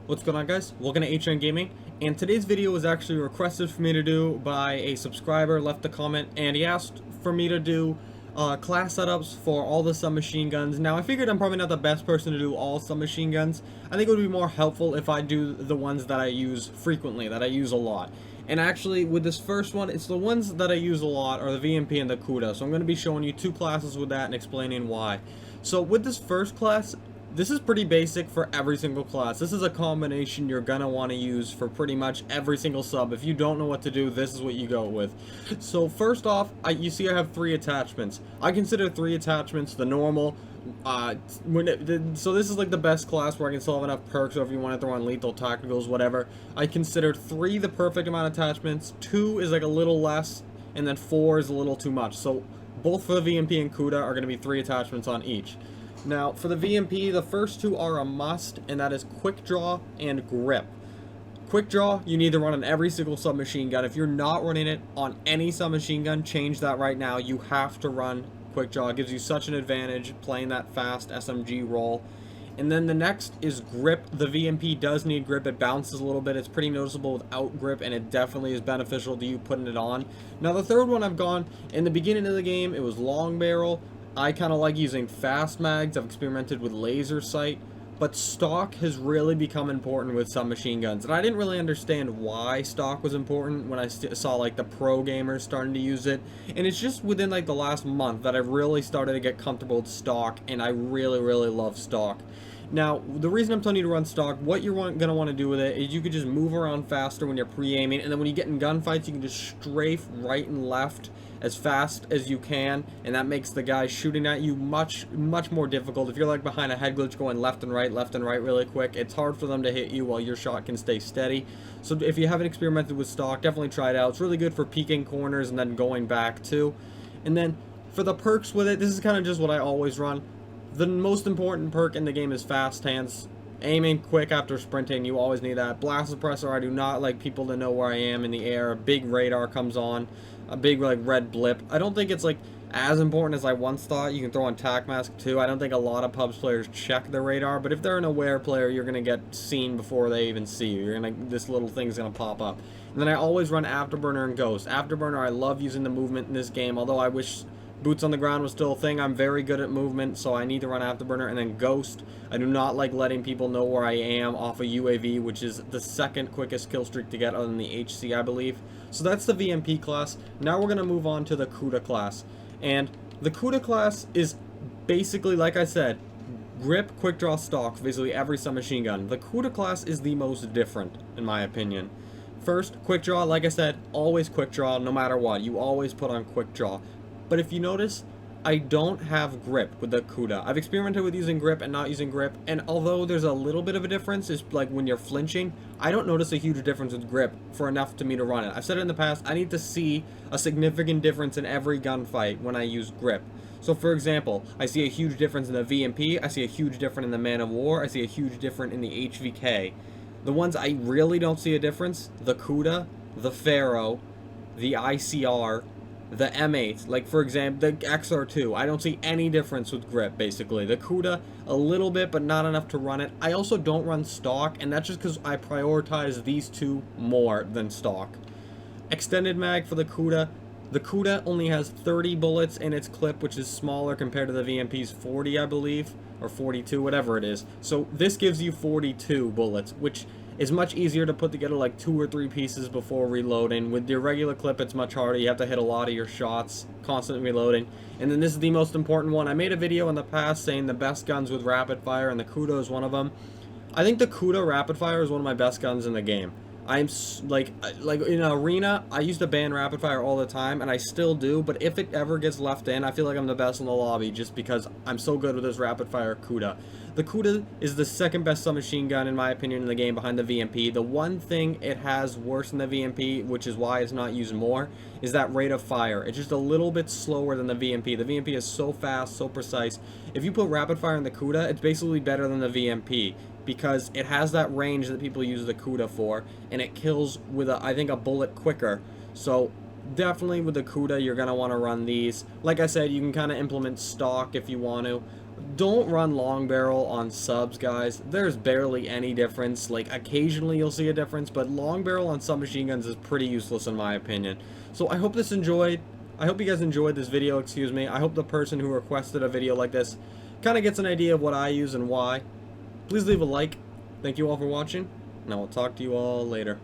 What's going on, guys? Welcome to HN Gaming, and today's video was actually requested for me to do by a subscriber. Left a comment and he asked for me to do class setups for all the submachine guns. Now I figured I'm probably not the best person to do all submachine guns. I think it would be more helpful if I do the ones that I use frequently, that I use a lot. And actually, with this first one, it's the ones that I use a lot are the VMP and the Kuda. So I'm going to be showing you two classes with that and explaining why. So with this first class, this is pretty basic for every single class. This is a combination you're gonna want to use for pretty much every single sub. If you don't know what to do, this is what you go with. So first off, you see I have 3 attachments. I consider 3 attachments the normal. So this is like the best class where I can still have enough perks, or if you want to throw on lethal tacticals, whatever. I consider 3 the perfect amount of attachments. 2 is like a little less, and then 4 is a little too much. So both for the VMP and Kuda are going to be 3 attachments on each. Now, for the VMP, the first 2 are a must, and that is Quick Draw and Grip. Quick Draw, you need to run on every single submachine gun. If you're not running it on any submachine gun, change that right now. You have to run Quick Draw. It gives you such an advantage playing that fast SMG roll. And then the next is Grip. The VMP does need grip. It bounces a little bit. It's pretty noticeable without grip, and it definitely is beneficial to you putting it on. Now, the third one I've gone, in the beginning of the game, it was Long Barrel. I kind of like using fast mags. I've experimented with laser sight, but stock has really become important with submachine guns, and I didn't really understand why stock was important when I saw like the pro gamers starting to use it, and it's just within like the last month that I've really started to get comfortable with stock, and I really love stock. Now, the reason I'm telling you to run stock, what you're going to want to do with it is you could just move around faster when you're pre-aiming, and then when you get in gunfights, you can just strafe right and left as fast as you can, and that makes the guy shooting at you much more difficult. If you're like behind a head glitch going left and right really quick, it's hard for them to hit you while your shot can stay steady. So if you haven't experimented with stock, definitely try it out. It's really good for peeking corners and then going back too. And then for the perks with it, this is kind of just what I always run. The most important perk in the game is fast hands. Aiming quick after sprinting, you always need that. Blast suppressor, I do not like people to know where I am in the air. A big radar comes on, a big like red blip. I don't think it's like as important as I once thought. You can throw on tac mask too. I don't think a lot of pubs players check the radar, but if they're an aware player, you're gonna get seen before they even see you. This little thing's gonna pop up. And then I always run Afterburner and Ghost. Afterburner, I love using the movement in this game, although I wish boots on the ground was still a thing. I'm very good at movement, so I need to run Afterburner. And then Ghost, I do not like letting people know where I am off a UAV, which is the second quickest kill streak to get other than the HC, I believe. So that's the VMP class. Now we're going to move on to the Kuda class. And the Kuda class is basically, like I said, grip, quick draw, stock, basically every submachine gun. The Kuda class is the most different, in my opinion. First, quick draw, like I said, always quick draw, no matter what. You always put on quick draw. But if you notice, I don't have grip with the Kuda. I've experimented with using grip and not using grip, and although there's a little bit of a difference, it's like when you're flinching, I don't notice a huge difference with grip for enough to me to run it. I've said it in the past, I need to see a significant difference in every gunfight when I use grip. So for example, I see a huge difference in the VMP, I see a huge difference in the Man of War, I see a huge difference in the HVK. The ones I really don't see a difference, the Kuda, the Pharaoh, the ICR, the M8, like for example, the XR2, I don't see any difference with grip, basically. The Kuda, a little bit, but not enough to run it. I also don't run stock, and that's just because I prioritize these two more than stock. Extended mag for the Kuda. The Kuda only has 30 bullets in its clip, which is smaller compared to the VMP's 40, I believe, or 42, whatever it is. So this gives you 42 bullets, which is much easier to put together like 2 or 3 pieces before reloading. With your regular clip, it's much harder. You have to hit a lot of your shots, constantly reloading. And then this is the most important one. I made a video in the past saying the best guns with rapid fire, and the Kuda is one of them. I think the Kuda rapid fire is one of my best guns in the game. I'm like in an arena, I used to ban rapid fire all the time, and I still do, but if it ever gets left in, I feel like I'm the best in the lobby just because I'm so good with this rapid fire Kuda. The Kuda is the second best submachine gun in my opinion in the game behind the VMP. The one thing it has worse than the VMP, which is why it's not used more, is that rate of fire. It's just a little bit slower than the VMP. The VMP is so fast, so precise. If you put rapid fire in the Kuda, it's basically better than the VMP, because it has that range that people use the Kuda for, and it kills with, I think, a bullet quicker. So definitely with the Kuda, you're going to want to run these. Like I said, you can kind of implement stock if you want to. Don't run long barrel on subs, guys. There's barely any difference. Like, occasionally you'll see a difference, but long barrel on submachine guns is pretty useless in my opinion. So I hope you guys enjoyed this video, excuse me. I hope the person who requested a video like this kind of gets an idea of what I use and why. Please leave a like. Thank you all for watching, and I will talk to you all later.